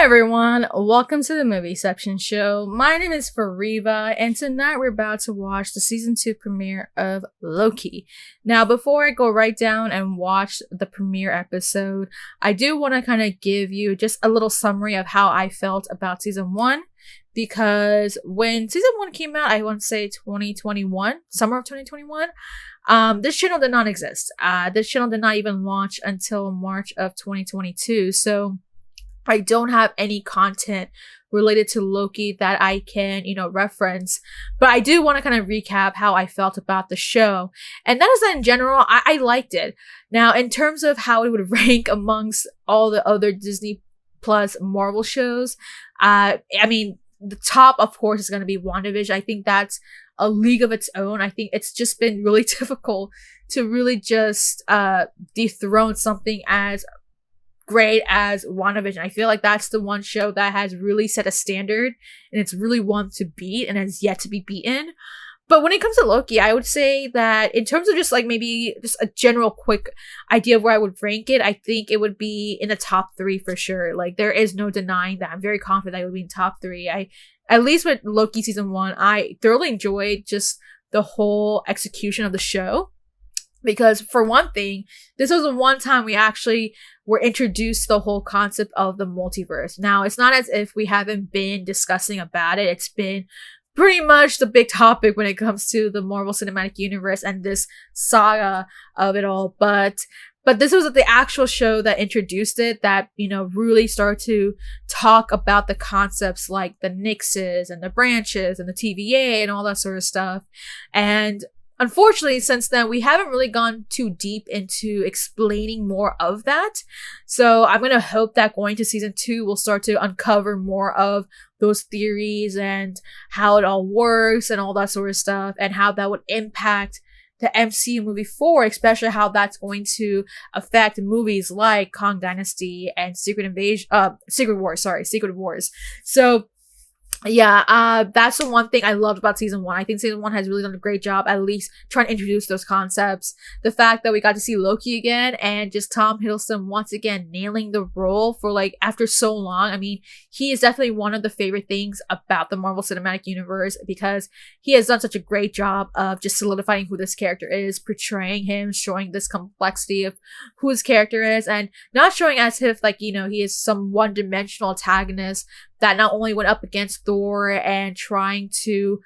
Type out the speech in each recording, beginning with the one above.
everyone, welcome to the Movieception Show. My name is Fariba, and tonight we're about to watch the season 2 premiere of Loki. Now, before I go right down and watch the premiere episode, I do want to kind of give you just a little summary of how I felt about season 1. Because when season 1 came out, I want to say 2021, summer of 2021, this channel did not exist. This channel did not even launch until March of 2022. So I don't have any content related to Loki that I can, reference. But I do want to kind of recap how I felt about the show. And that is that in general, I liked it. Now, in terms of how it would rank amongst all the other Disney Plus Marvel shows, the top, of course, is going to be WandaVision. I think that's a league of its own. I think it's just been really difficult to really just dethrone something as great as WandaVision. I feel like that's the one show that has really set a standard, and it's really one to beat and has yet to be beaten. But when it comes to Loki, I would say that in terms of just like maybe just a general quick idea of where I would rank it, I think it would be in the top 3 for sure. Like, there is no denying that. I'm very confident that it would be in top 3. At least with Loki season 1, I thoroughly enjoyed just the whole execution of the show. Because for one thing, this was the one time we actually were introduced to the whole concept of the multiverse. Now, it's not as if we haven't been discussing about it. It's been pretty much the big topic when it comes to the Marvel Cinematic Universe and this saga of it all. But this was the actual show that introduced it, that, really started to talk about the concepts like the nixes and the branches and the TVA and all that sort of stuff. And unfortunately, since then, we haven't really gone too deep into explaining more of that. So I'm going to hope that going to season 2, we'll start to uncover more of those theories and how it all works and all that sort of stuff, and how that would impact the MCU movie 4, especially how that's going to affect movies like Kong Dynasty and Secret Wars. So yeah, that's the one thing I loved about season 1. I think season 1 has really done a great job, at least trying to introduce those concepts. The fact that we got to see Loki again, and just Tom Hiddleston once again nailing the role for after so long. I mean, he is definitely one of the favorite things about the Marvel Cinematic Universe, because he has done such a great job of just solidifying who this character is, portraying him, showing this complexity of who his character is, and not showing as if he is some one-dimensional antagonist that not only went up against Thor and trying to,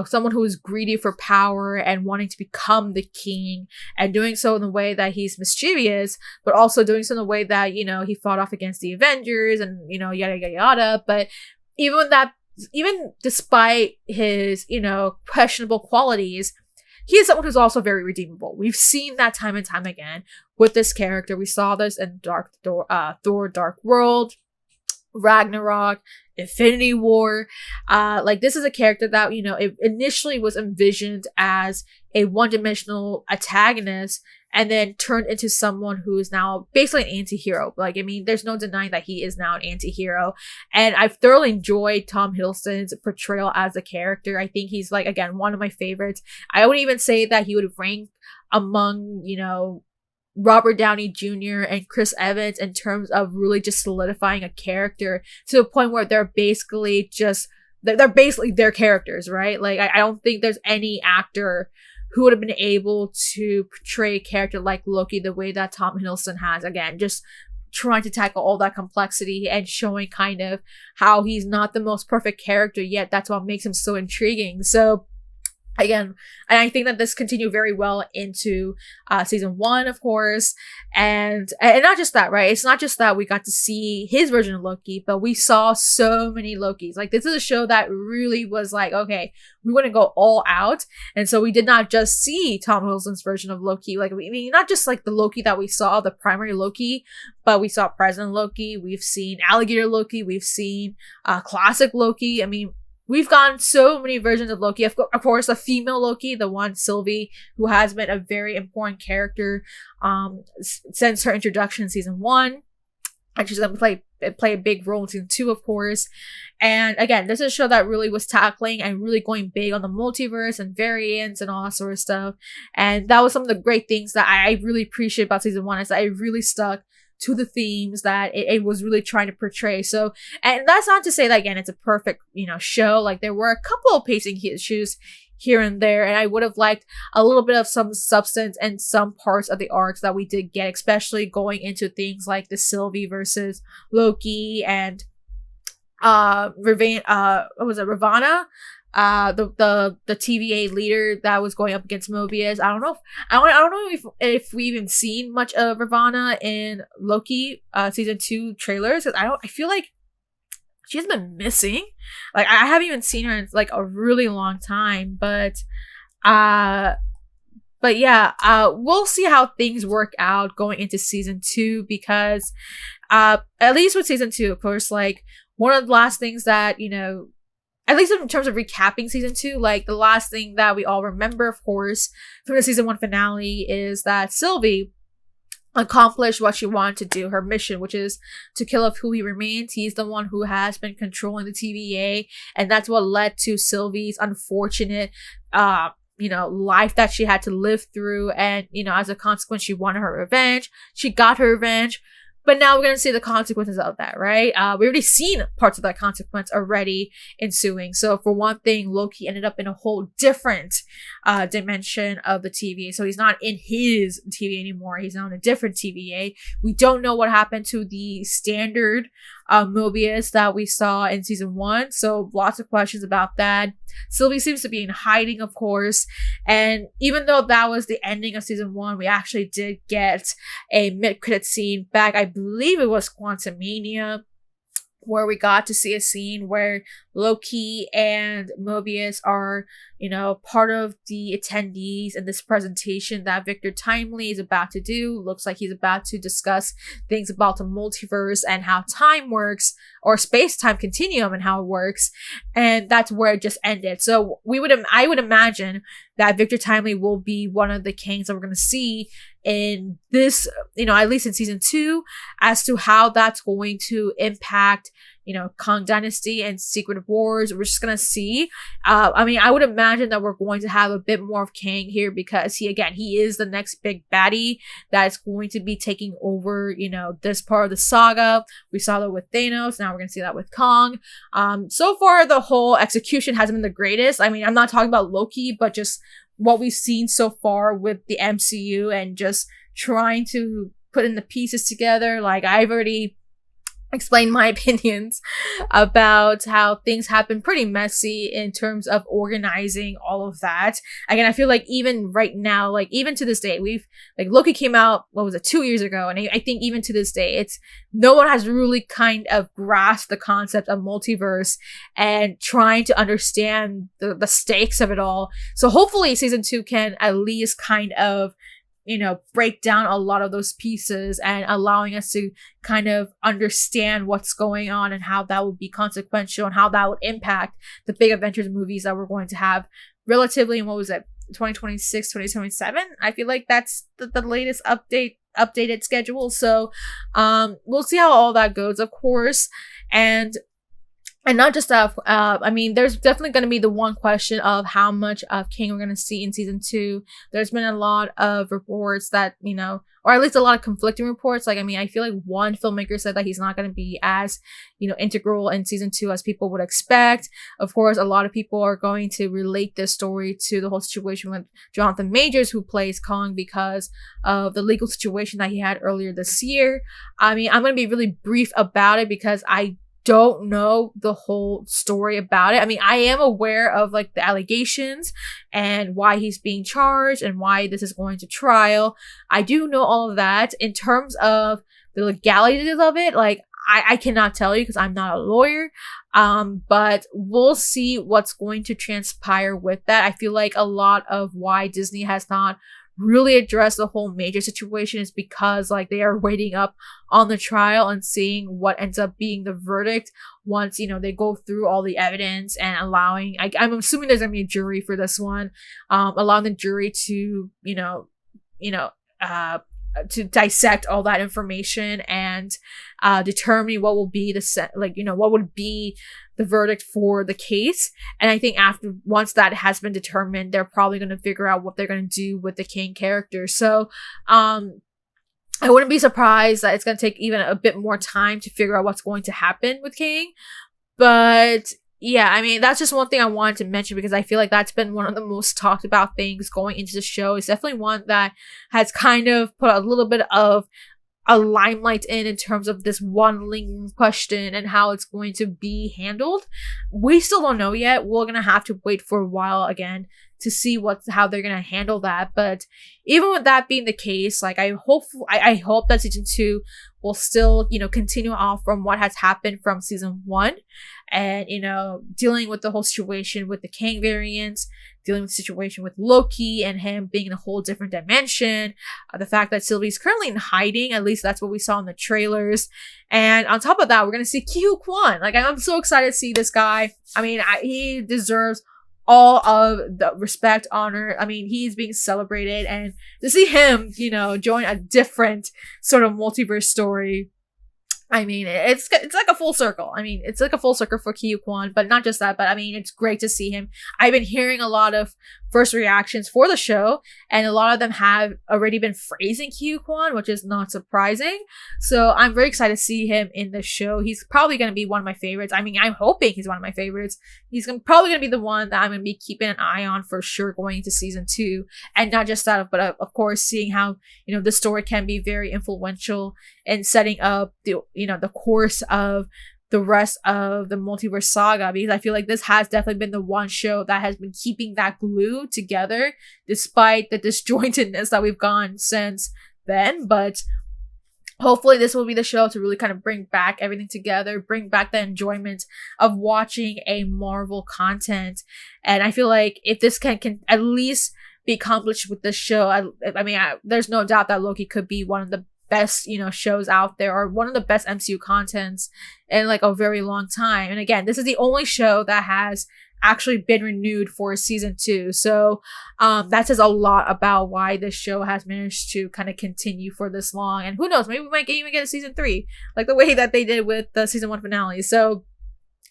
someone who is greedy for power and wanting to become the king, and doing so in the way that he's mischievous, but also doing so in the way that, he fought off against the Avengers and, yada, yada, yada. But even despite his, questionable qualities, he is someone who's also very redeemable. We've seen that time and time again with this character. We saw this in Thor Dark World, Ragnarok, Infinity War. This is a character that, it initially was envisioned as a one-dimensional antagonist, and then turned into someone who is now basically an anti-hero. There's no denying that he is now an anti-hero. And I've thoroughly enjoyed Tom Hiddleston's portrayal as a character. I think he's, again, one of my favorites. I would even say that he would rank among, Robert Downey Jr. and Chris Evans in terms of really just solidifying a character to the point where they're basically their characters, right? I don't think there's any actor who would have been able to portray a character like Loki the way that Tom Hiddleston has. Again, just trying to tackle all that complexity and showing kind of how he's not the most perfect character, yet that's what makes him so intriguing. So again, and I think that this continued very well into season 1, of course, and not just that, right? It's not just that we got to see his version of Loki, but we saw so many Lokis. This is a show that really was okay, we want to go all out, and so we did not just see Tom Hiddleston's version of Loki. Not just the Loki that we saw, the primary Loki, but we saw President Loki. We've seen Alligator Loki. We've seen classic Loki. We've gotten so many versions of Loki. Of course, the female Loki, the one Sylvie, who has been a very important character since her introduction in season 1. And she's going to play a big role in season 2, of course. And again, this is a show that really was tackling and really going big on the multiverse and variants and all that sort of stuff. And that was some of the great things that I really appreciate about season 1, is that it really stuck to the themes that it was really trying to portray. So, and that's not to say that again, it's a perfect, show. Like there were a couple of pacing issues here and there, and I would have liked a little bit of some substance and some parts of the arcs that we did get, especially going into things like the Sylvie versus Loki and Ravana, the TVA leader that was going up against Mobius. I don't know if we even seen much of Ravana in Loki season 2 trailers, because I feel like she's been missing. Like I haven't even seen her in like a really long time, but yeah, we'll see how things work out going into season 2, because at least with season 2, of course, like one of the last things that, at least in terms of recapping season 2, like the last thing that we all remember, of course, from the season 1 finale is that Sylvie accomplished what she wanted to do, her mission, which is to kill off who he remains. He's the one who has been controlling the TVA, and that's what led to Sylvie's unfortunate life that she had to live through. And as a consequence, she wanted her revenge. She got her revenge, but now we're going to see the consequences of that, right? We already seen parts of that consequence already ensuing. So for one thing, Loki ended up in a whole different dimension of the TVA. So he's not in his TVA anymore. He's now in a different TVA. We don't know what happened to the standard Mobius that we saw in season 1. So lots of questions about that. Sylvie seems to be in hiding, of course. And even though that was the ending of season 1, we actually did get a mid-credit scene back. I believe it was Quantumania, where we got to see a scene where Loki and Mobius are, part of the attendees in this presentation that Victor Timely is about to do. Looks like he's about to discuss things about the multiverse and how time works, or space-time continuum and how it works. And that's where it just ended. So I would imagine that Victor Timely will be one of the kings that we're going to see in this, at least in season 2, as to how that's going to impact, Kang Dynasty and Secret Wars. We're just going to see. I would imagine that we're going to have a bit more of Kang here, because he is the next big baddie that's going to be taking over, this part of the saga. We saw that with Thanos. Now we're going to see that with Kang. So far, the whole execution hasn't been the greatest. I'm not talking about Loki, but just what we've seen so far with the MCU and just trying to put in the pieces together. Like I've already explain my opinions about how things have been pretty messy in terms of organizing all of that. Again, I feel like even right now, like even to this day, Loki came out, 2 years ago, and I think even to this day, no one has really kind of grasped the concept of multiverse and trying to understand the stakes of it all. So hopefully season 2 can at least kind of break down a lot of those pieces and allowing us to kind of understand what's going on and how that would be consequential and how that would impact the big Avengers movies that we're going to have relatively in 2026, 2027. I feel like that's the latest updated schedule. So we'll see how all that goes, of course. And not just that, there's definitely going to be the one question of how much of King we're going to see in season 2. There's been a lot of reports that, or at least a lot of conflicting reports. Like, I feel like one filmmaker said that he's not going to be as, integral in season 2 as people would expect. Of course, a lot of people are going to relate this story to the whole situation with Jonathan Majors, who plays Kong, because of the legal situation that he had earlier this year. I'm going to be really brief about it because I don't know the whole story about it. I am aware of the allegations and why he's being charged and why this is going to trial. I do know all of that. In terms of the legalities of it, I cannot tell you because I'm not a lawyer. But we'll see what's going to transpire with that. I feel like a lot of why Disney has not really address the whole major situation is because they are waiting up on the trial and seeing what ends up being the verdict once they go through all the evidence and allowing I'm assuming there's gonna be a jury for this one, allowing the jury to to dissect all that information and determine what will be what would be the verdict for the case. And I think once that has been determined, they're probably going to figure out what they're going to do with the Kang character. So I wouldn't be surprised that it's going to take even a bit more time to figure out what's going to happen with King. But yeah, I mean, that's just one thing I wanted to mention because I feel like that's been one of the most talked about things going into the show. It's definitely one that has kind of put a little bit of a limelight in terms of this one lingering question and how it's going to be handled. We still don't know yet. We're gonna have to wait for a while again to see how they're gonna handle that. But even with that being the case, like I hope that season 2 will still, you know, continue off from what has happened from season 1, and you know, dealing with the whole situation with the Kang variants, dealing with the situation with Loki and him being in a whole different dimension, the fact that Sylvie's currently in hiding, at least that's what we saw in the trailers, and on top of that, we're gonna see Quan. Like I'm so excited to see this guy. I mean, he deserves all of the respect, honor. I mean, he's being celebrated, and to see him, you know, join a different sort of multiverse story, I mean, it's like a full circle. I mean, it's like a full circle for Quan, but not just that, but I mean, it's great to see him. I've been hearing a lot of first reactions for the show, and a lot of them have already been praising Quan, which is not surprising. So I'm very excited to see him in the show. He's probably going to be one of my favorites. I mean, I'm hoping he's one of my favorites. He's probably going to be the one that I'm going to be keeping an eye on for sure going into season 2. And not just that, but of course, seeing how, you know, the story can be very influential in setting up the course of the rest of the multiverse saga, because I feel like this has definitely been the one show that has been keeping that glue together despite the disjointedness that we've gone since then. But hopefully this will be the show to really kind of bring back everything together, bring back the enjoyment of watching a Marvel content. And I feel like if this can at least be accomplished with this show, I mean, there's no doubt that Loki could be one of the best, you know, shows out there, or one of the best MCU contents in like a very long time. And again, this is the only show that has actually been renewed for season 2. So that says a lot about why this show has managed to kind of continue for this long. And who knows, maybe we might even get a season 3, like the way that they did with the season 1 finale. So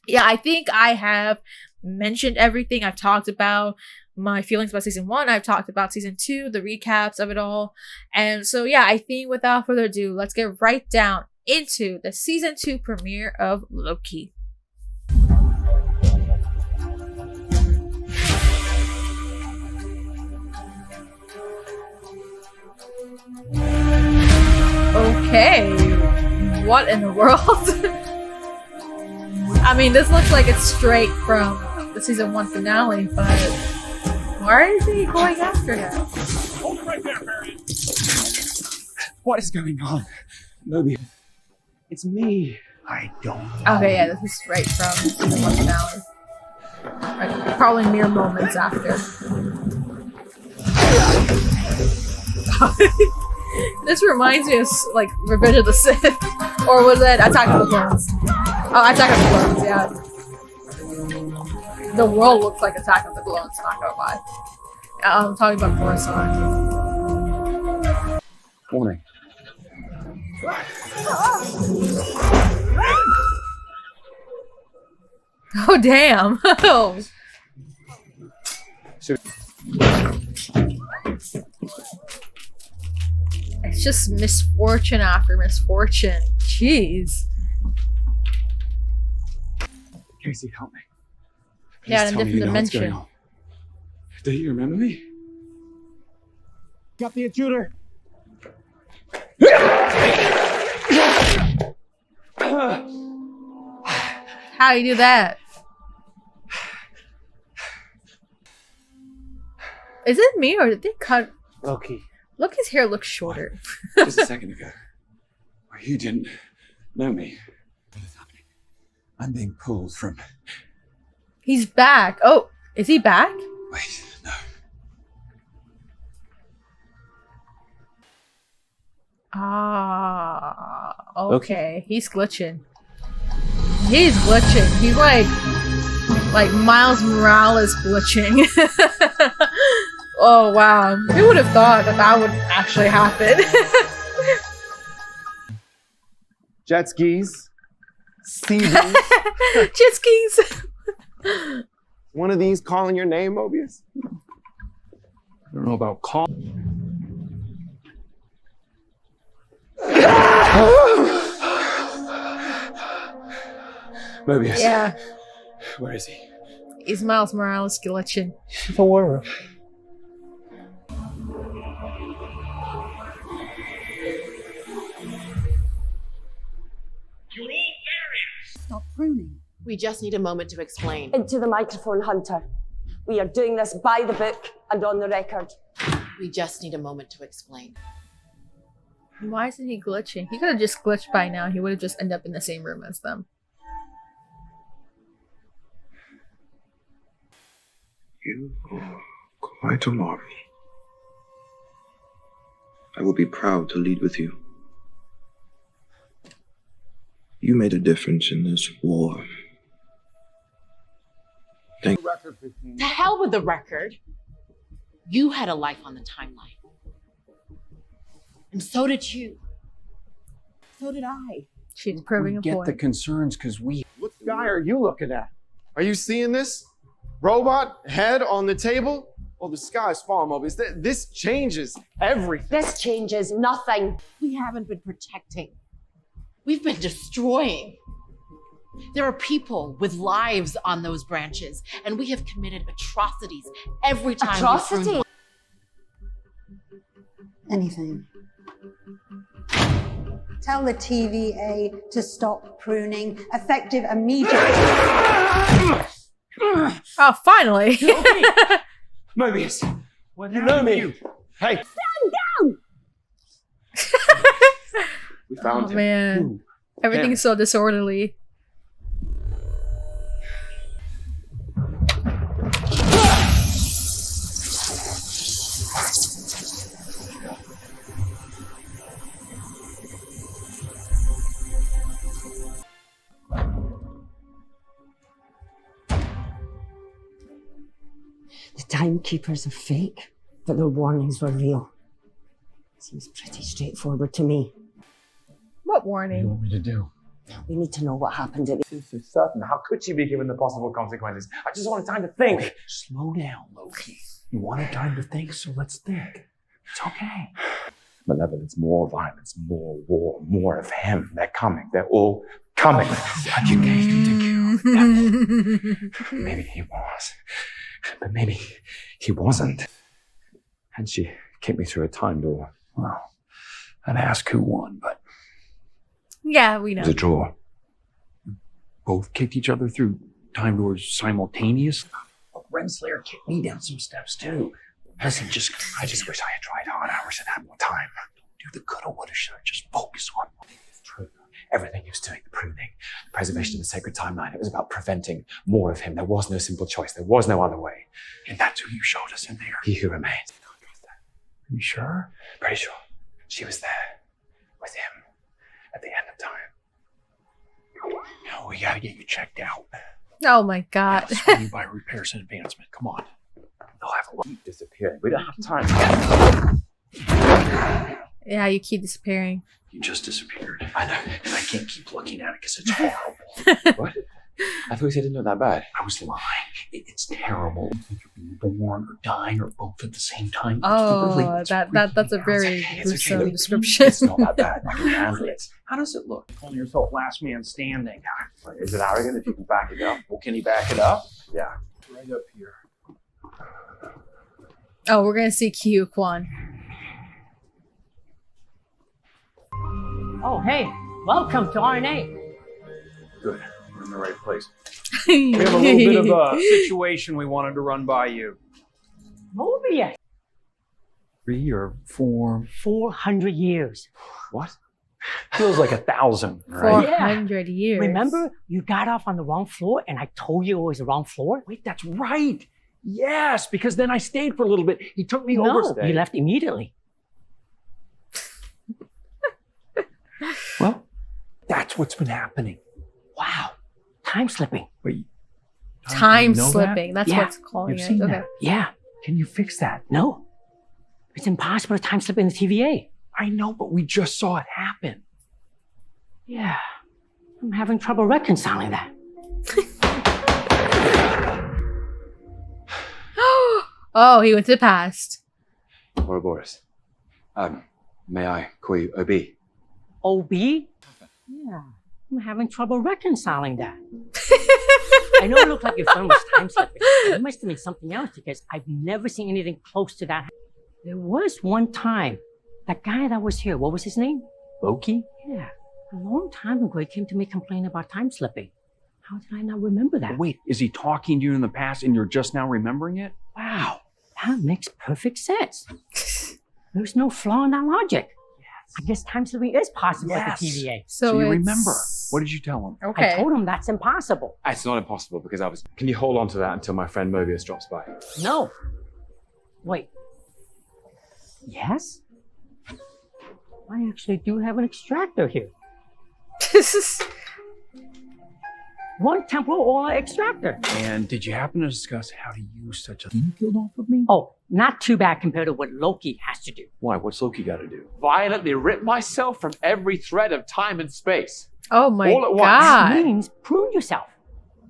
yeah, I think I have mentioned everything. I've talked about my feelings about season 1. I've talked about season 2, the recaps of it all. And so yeah, I think without further ado, let's get right down into the season 2 premiere of Loki. Okay, what in the world? I mean, this looks like it's straight from the season 1 finale, but why is he going after him? Hold it right there, Barry. What is going on? Loki, it's me. I don't know. Okay, yeah, this is straight from season 1 finale. Like, probably mere moments after. This reminds me of like Revenge of the Sith, or was it Attack of the Clones? Oh, Attack of the Clones, yeah. The world looks like Attack of the Clones, not gonna lie. I'm talking about Coruscant. Warning. Oh damn! Oh. It's just misfortune after misfortune. Jeez. Casey, help me. Please Yeah, in a tell me different you know what's dimension. going on. Do you remember me? Got the intruder. How do you do that? Is it me or did they cut? Loki. Loki's hair looks shorter. Just a second ago. You didn't know me. What is happening? I'm being pulled from... He's back. Oh, is he back? Wait, no. Ah, okay. He's glitching. He's glitching. He's like Miles Morales glitching. Oh wow! Who would have thought that would actually happen? Jet skis. Sea Jet skis. One of these calling your name, Mobius? I don't know about call. Mobius. Yeah. Where is he? Is Miles Morales glitching? The war. Stop pruning. We just need a moment to explain. Into the microphone, Hunter. We are doing this by the book and on the record. We just need a moment to explain. Why isn't he glitching? He could have just glitched by now. He would have just ended up in the same room as them. You are quite a marvel. I will be proud to lead with you. You made a difference in this war. Thank you. To hell with the record. You had a life on the timeline. And so did you. So did I. She's proving a Get point. the concerns because we. What guy are you looking at? Are you seeing this? Robot head on the table? Oh, the sky's falling, Mobius. This changes everything. This changes nothing. We haven't been protecting. We've been destroying. There are people with lives on those branches, and we have committed atrocities every time. Atrocity? Anything. Tell the TVA to stop pruning. Effective immediately. Oh, finally! Mobius. You know me. Hey. Stand down! We found Oh him. man, everything's so disorderly. The timekeepers are fake, but their warnings were real. Seems pretty straightforward to me. What What do you warning? want me to do? We need to know what happened at the... This is certain. How could she be given the possible consequences? I just wanted time to think. Okay, slow down, Loki. You wanted time to think, so let's think. It's okay. Malevolence, more violence, more war, more of him. They're coming. They're all coming. You can take care of that. Maybe he was, but maybe he wasn't. And she kicked me through a time door. Well, I'd ask who won, but Yeah, we know. It was a draw. both kicked each other through time doors simultaneously. Renslayer kicked me down some steps too. I just wish I had tried hard hours and had more time. Do the coulda, woulda, shoulda. Just focus on one. It's true. Everything he was doing, the pruning, the preservation of the sacred timeline, it was about preventing more of him. There was no simple choice. There was no other way. And that's who you showed us in there. He who remains. Are you sure? Pretty sure she was there with him at the end of time. No, we gotta get you checked out. Oh my god. I'll swing you by repairs and advancement. Come on. They'll have a lot disappearing. We don't have time. Yeah, you keep disappearing. You just disappeared. I know. And I can't keep looking at it because it's horrible. What? I thought you said it didn't look that bad. I was lying. It's terrible. You're being born or dying or both at the same time. Oh, It's that's a freaking very It's okay. gruesome Look, description. It's not that bad. I can handle it. How does it look? Calling yourself last man standing. Is it arrogant if you can back it up? Well, can he back it up? Yeah. Right up here. Oh, we're gonna see Q Quan. Oh, hey, welcome to RNA. Good. We're in the right place. We have a little bit of a situation we wanted to run by you. Mobius, 3 or 4. 400 years. What? Feels like 1,000, right? 400 years. Remember, you got off on the wrong floor and I told you it was the wrong floor? Wait, that's right. Yes, because then I stayed for a little bit. He took me No, over. you left immediately. Well, that's what's been happening. Wow, time slipping. Wait. Time you know that? slipping. That's Yeah, what's calling You've it. seen Okay. that. Yeah, Can you fix that? no. It's impossible to time slip in the TVA. I know, but we just saw it happen. Yeah, I'm having trouble reconciling that. Oh, he went to the past. Ouroboros. May I call you OB? OB? Yeah, I'm having trouble reconciling that. I know it looked like your phone was time slipping. It must have been something else because I've never seen anything close to that. There was one time, that guy that was here, what was his name? Loki? Yeah, a long time ago, he came to me complaining about time slipping. How did I not remember that? Wait, is he talking to you in the past and you're just now remembering it? Wow, that makes perfect sense. There's no flaw in that logic. I guess time slipping is possible at the TVA. So you it's- remember. What did you tell him? Okay. I told him that's impossible. It's not impossible because I was. Can you hold on to that until my friend Mobius drops by? No. Wait. Yes? I actually do have an extractor here. One temporal or extractor. And did you happen to discuss how to use such a thing peeled off of me? Oh, not too bad compared to what Loki has to do. Why? What's Loki got to do? Violently rip myself from every thread of time and space. Oh my All at once. god. That means prune yourself.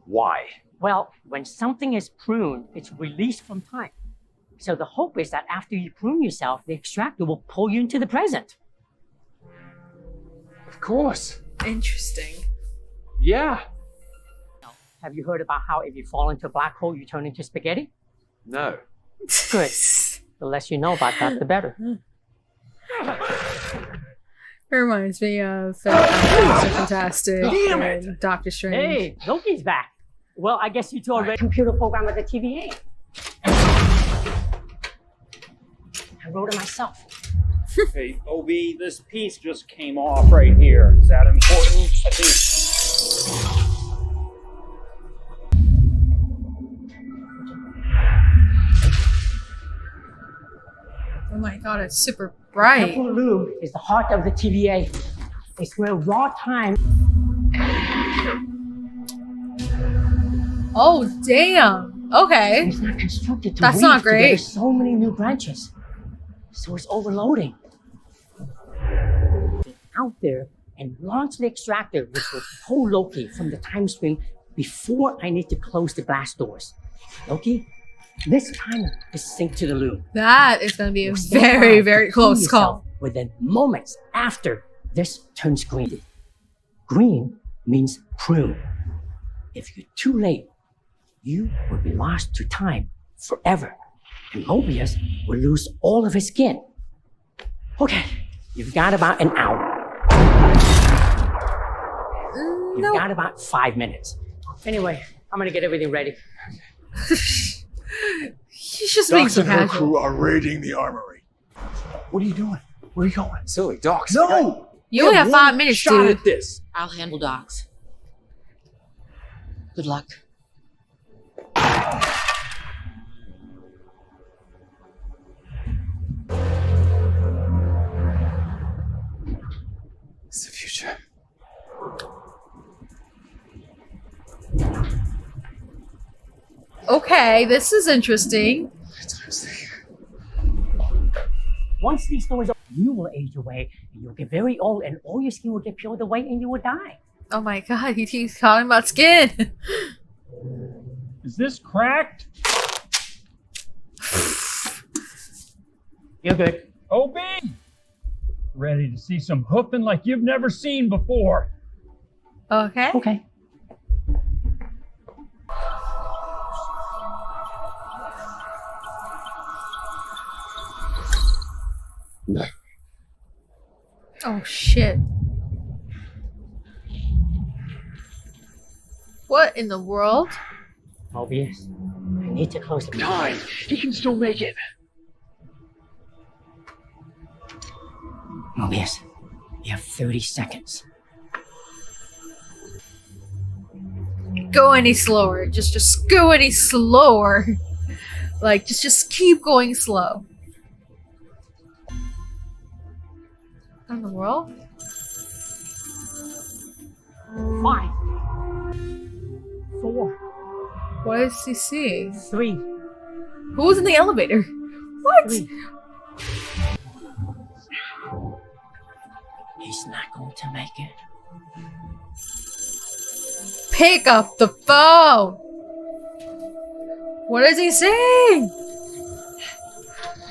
Why? Well, when something is pruned, it's released from time. So the hope is that after you prune yourself, the extractor will pull you into the present. Of course. Interesting. Yeah. Have you heard about how if you fall into a black hole, you turn into spaghetti? No. Good. The less you know about that, the better. It reminds me of Mr. Fantastic and Doctor Strange. Hey, Loki's back. Well, I guess you two are ready. Computer program at the TVA. I wrote it myself. Hey, OB, this piece just came off right here. Is that important? I think. Oh my god, it's super bright. Temporal loop is the heart of the TVA. It's where raw time. Oh damn. Okay. It's not constructed to That's weave not great. together so many new branches. So it's overloading. Get out there and launch the extractor, which will pull Loki from the time stream before I need to close the glass doors. Loki, this time is synced to the loop. That is gonna be a Stand very, by very to prune close yourself call. Within moments after this turns green. Green means prune. If you're too late, you will be lost to time forever. And Mobius will lose all of his skin. Okay, you've got about an hour. You've got about 5 minutes. Anyway, I'm gonna get everything ready. He's just being so casual. are raiding the armory. What are you doing? Where are you going? Silly docs. No! You only have 5 minutes, Shot dude. at this. I'll handle docs. Good luck. It's the future. Okay, this is interesting. Once these doors open, you will age away, and you'll get very old, and all your skin will get peeled away, and you will die. Oh my god, he keeps talking about skin. Is this cracked? You're good. OB! Ready to see some hoofing like you've never seen before. Okay. Okay. No. Oh shit. What in the world? Mobius, I need to close the door. 9. He can still make it. Mobius, you have 30 seconds. Go any slower. Just go any slower. Like just keep going slow. What in the world? 5, 4, What is he seeing? 3. Who was in the elevator? What? 3. He's not going to make it. Pick up the phone. What is he saying?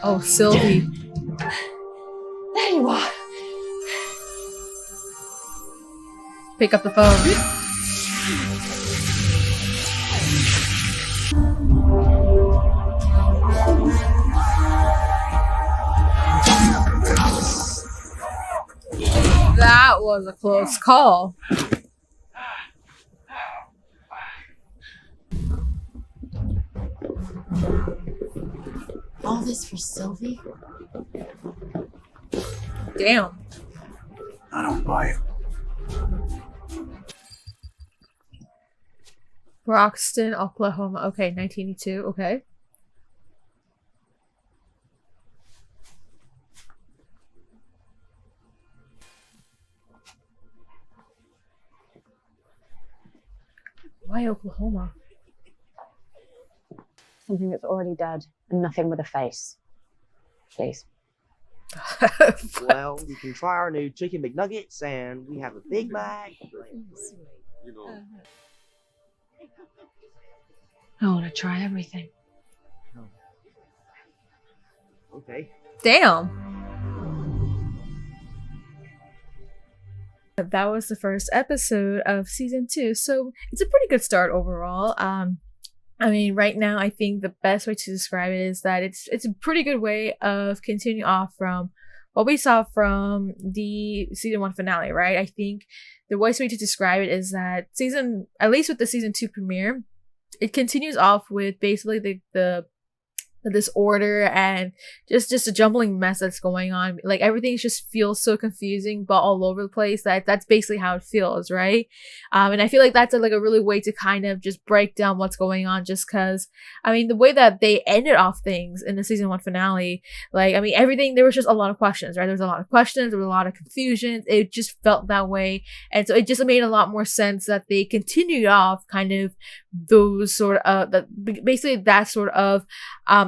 Oh, Sylvie. There you are. pick up the phone. That was a close call. All this for Sylvie? Damn. I don't buy it. Broxton, Oklahoma. Okay, 1982. Okay. Why Oklahoma? Something that's already dead and nothing with a face. Please. Well, we can try our new chicken McNuggets, and we have a Big Mac. You know. I want to try everything. Okay. Damn. That was the first episode of season 2, so it's a pretty good start overall. I mean, right now, I think the best way to describe it is that it's a pretty good way of continuing off from what we saw from the season 1 finale, right? I think the best way to describe it is that at least with the season 2 premiere, it continues off with basically the disorder and just a jumbling mess that's going on. Like, everything just feels so confusing but all over the place. That's basically how it feels, right? And I feel like that's a really way to kind of just break down what's going on, just because I mean the way that they ended off things in the season 1 finale, like, I mean, everything, there was just a lot of questions, right? There was a lot of questions, there was a lot of confusion. It just felt that way, and so it just made a lot more sense that they continued off kind of those sort of basically that sort of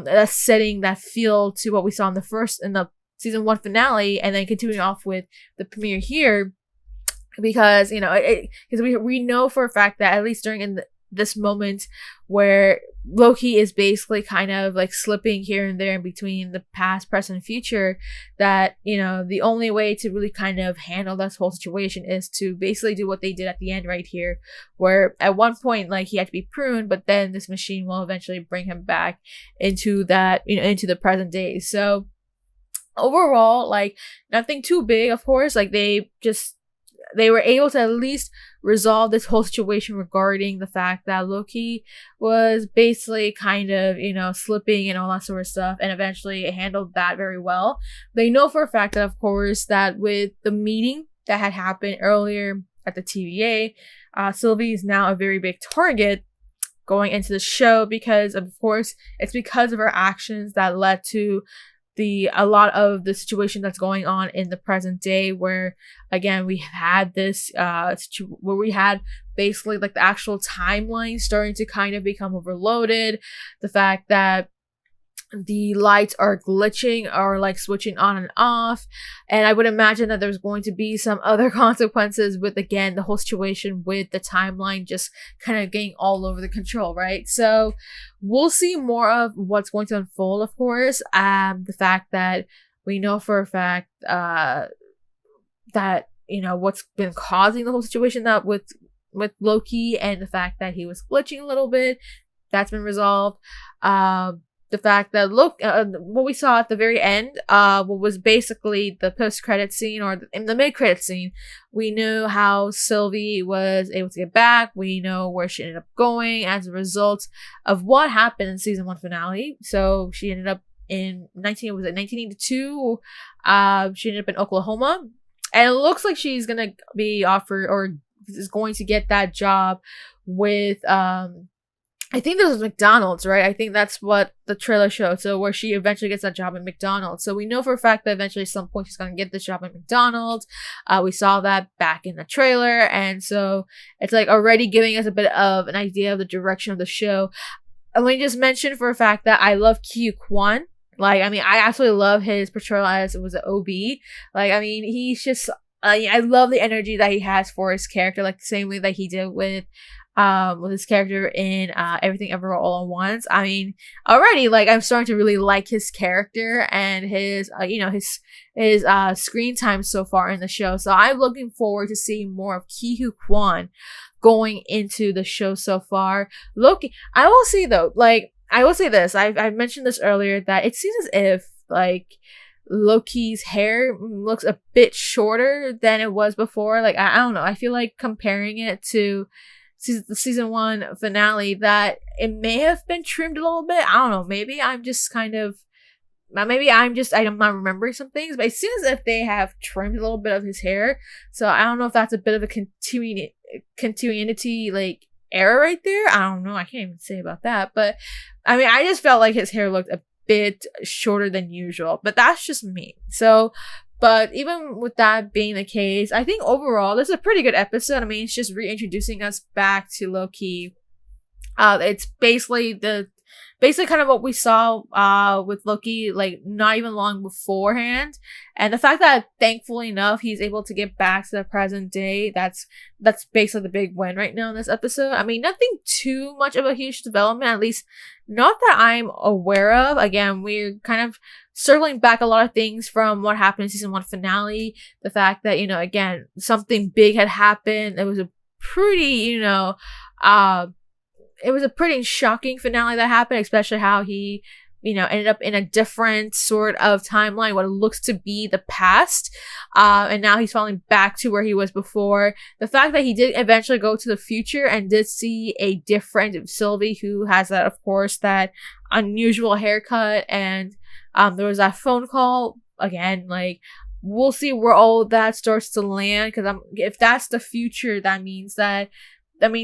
a setting, that feel to what we saw in the season 1 finale, and then continuing off with the premiere here, because because we know for a fact that at least during this moment where Loki is basically kind of like slipping here and there in between the past, present, and future, that the only way to really kind of handle this whole situation is to basically do what they did at the end right here, where at one point, like, he had to be pruned, but then this machine will eventually bring him back into that, into the present day. So overall, like, nothing too big, of course. Like, they were able to at least resolve this whole situation regarding the fact that Loki was basically kind of, slipping and all that sort of stuff, and eventually handled that very well. They know for a fact that, of course, that with the meeting that had happened earlier at the TVA, Sylvie is now a very big target going into the show, because, of course, it's because of her actions that led to a lot of the situation that's going on in the present day, where again we had this where we had basically like the actual timeline starting to kind of become overloaded, the fact that the lights are glitching or like switching on and off, and I would imagine that there's going to be some other consequences with, again, the whole situation with the timeline just kind of getting all over the control, right? So we'll see more of what's going to unfold, of course. The fact that we know for a fact that what's been causing the whole situation, that with Loki, and the fact that he was glitching a little bit, that's been resolved. The fact that what we saw at the very end, what was basically the post-credit scene, or in the mid-credit scene, we knew how Sylvie was able to get back. We know where she ended up going as a result of what happened in season 1 finale. So she ended up in 1982. She ended up in Oklahoma, and it looks like she's gonna be offered, or is going to get that job with I think this was McDonald's, right? I think that's what the trailer showed. So where she eventually gets that job at McDonald's. So we know for a fact that eventually at some point she's going to get this job at McDonald's. We saw that back in the trailer. And so it's like already giving us a bit of an idea of the direction of the show. And we just mentioned for a fact that I love Quan. Like, I mean, I absolutely love his portrayal as it was an OB. Like, I mean, he's just, I love the energy that he has for his character, like the same way that he did with with his character in Everything Everywhere All at Once. I mean, already like I'm starting to really like his character and his his screen time so far in the show. So I'm looking forward to seeing more of Ki-hoo Quan going into the show so far. Loki, I will say though, like I will say this, I mentioned this earlier, that it seems as if like Loki's hair looks a bit shorter than it was before. Like I don't know, I feel like comparing it to the season 1 finale that it may have been trimmed a little bit. I don't know, maybe I'm not remembering some things, but it seems as if they have trimmed a little bit of his hair. So I don't know if that's a bit of a continuity like error right there. I don't know, I can't even say about that. But I mean, I just felt like his hair looked a bit shorter than usual, but that's just me. So but even with that being the case, I think overall this is a pretty good episode. I mean, it's just reintroducing us back to Loki. It's basically kind of what we saw with Loki, like not even long beforehand. And the fact that thankfully enough he's able to get back to the present day, that's basically the big win right now in this episode. I mean, nothing too much of a huge development, at least not that I'm aware of. Again, we're kind of circling back a lot of things from what happened in season 1 finale. The fact that, again, something big had happened. It was a pretty, it was a pretty shocking finale that happened, especially how he, ended up in a different sort of timeline, what it looks to be the past. And now he's falling back to where he was before. The fact that he did eventually go to the future and did see a different Sylvie who has that, of course, that unusual haircut. And there was that phone call. Again, like, we'll see where all that starts to land. Because if that's the future, that means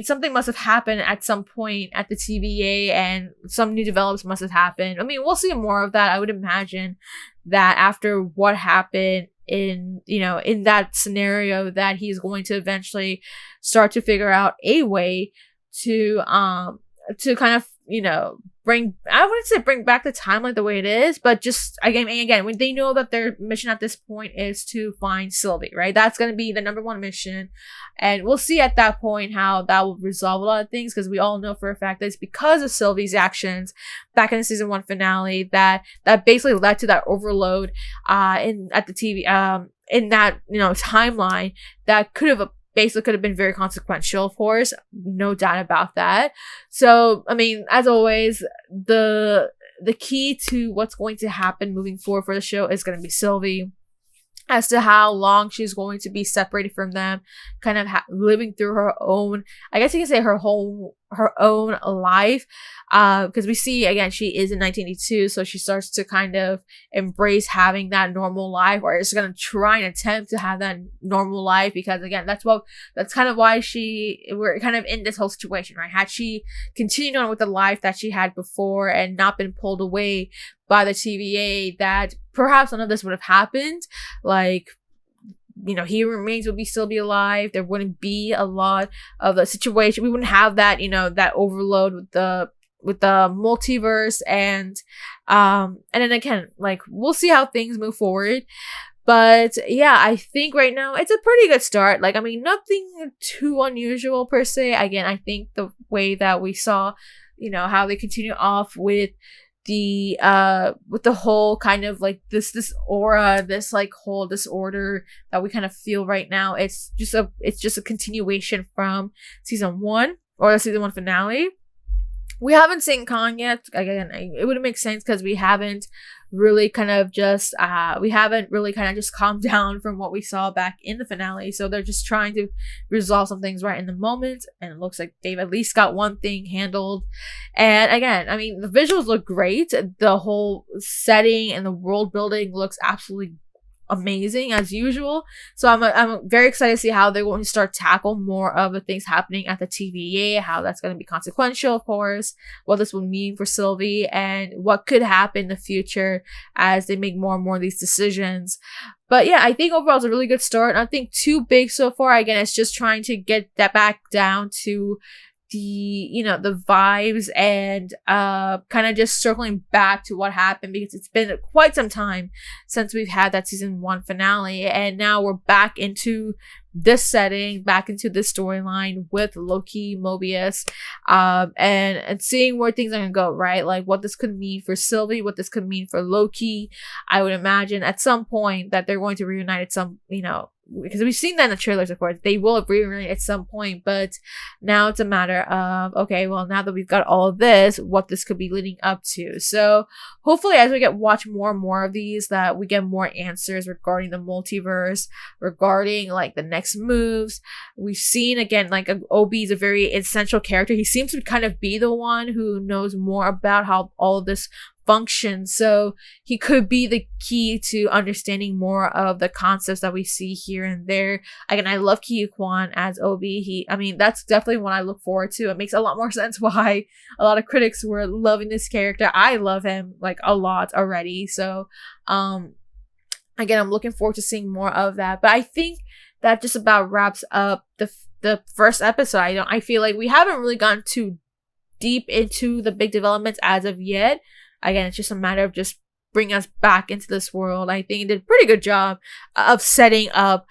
something must have happened at some point at the TVA and some new developments must have happened. I mean, we'll see more of that. I would imagine that after what happened in that scenario, that he's going to eventually start to figure out a way to kind of, I wouldn't say bring back the timeline the way it is, but just again, when they know that their mission at this point is to find Sylvie, right? That's going to be the number 1 mission. And we'll see at that point how that will resolve a lot of things, because we all know for a fact that it's because of Sylvie's actions back in the season 1 finale that basically led to that overload at the TV in that timeline that could have been very consequential, of course, no doubt about that. So, I mean, as always, the key to what's going to happen moving forward for the show is going to be Sylvie. As to how long she's going to be separated from them, kind of living through her own, I guess you can say her own life, because we see, again, she is in 1982, so she starts to kind of embrace having that normal life, or is going to try and attempt to have that normal life, because again, that's kind of why we're kind of in this whole situation, right? Had she continued on with the life that she had before and not been pulled away by the TVA, that perhaps none of this would have happened. Like, He Remains would still be alive. There wouldn't be a lot of the situation. We wouldn't have that, that overload with the multiverse, and then again, like, we'll see how things move forward. But yeah, I think right now it's a pretty good start. Like, I mean, nothing too unusual per se. Again, I think the way that we saw, how they continue off with the whole kind of like this aura, this like whole disorder that we kind of feel right now, it's just a continuation from season 1 or the season 1 finale. We haven't seen Kong yet. Again, it wouldn't make sense because we haven't really kind of just calmed down from what we saw back in the finale. So they're just trying to resolve some things right in the moment, and it looks like they've at least got one thing handled. And again, I mean, the visuals look great. The whole setting and the world building looks absolutely amazing as usual. So I'm very excited to see how they're going to start tackle more of the things happening at the TVA, how that's going to be consequential, of course, what this will mean for Sylvie, and what could happen in the future as they make more and more of these decisions. But yeah, I think overall it's a really good start. Nothing too big so far. Again, it's just trying to get that back down to the vibes and kind of just circling back to what happened, because it's been quite some time since we've had that season 1 finale, and now we're back into this setting, back into this storyline with Loki, Mobius, and seeing where things are gonna go, right? Like what this could mean for Sylvie, what this could mean for Loki. I would imagine at some point that they're going to reunite at some, because we've seen that in the trailers, of course. They will reunite at some point, but now it's a matter of, okay, well, now that we've got all of this, what this could be leading up to. So hopefully as we watch more and more of these, that we get more answers regarding the multiverse, regarding like the next moves. We've seen, again, like Obi is a very essential character. He seems to kind of be the one who knows more about how all of this function, so he could be the key to understanding more of the concepts that we see here and there. Again, I love Quan as Obi. That's definitely what I look forward to. It makes a lot more sense why a lot of critics were loving this character. I love him like a lot already, so again, I'm looking forward to seeing more of that. But I think that just about wraps up the first episode. I feel like we haven't really gone too deep into the big developments as of yet. Again, it's just a matter of just bringing us back into this world. I think it did a pretty good job of setting up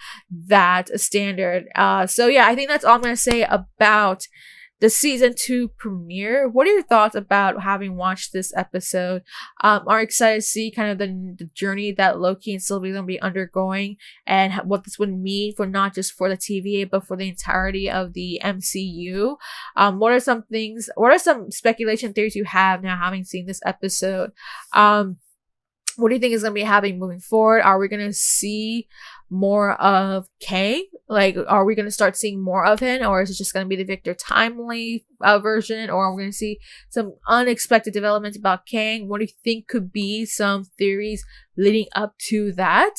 that standard. So yeah, I think that's all I'm going to say about the season 2 premiere. What are your thoughts about having watched this episode? Are you excited to see kind of the journey that Loki and Sylvie are going to be undergoing, and what this would mean for not just for the TVA, but for the entirety of the MCU? What are some speculation theories you have now having seen this episode? What do you think is going to be happening moving forward? Are we going to see more of Kang? Like, are we going to start seeing more of him? Or is it just going to be the Victor Timely version? Or are we going to see some unexpected developments about Kang? What do you think could be some theories leading up to that?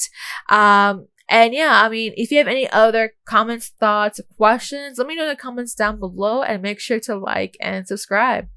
And yeah, if you have any other comments, thoughts, questions, let me know in the comments down below, and make sure to like and subscribe.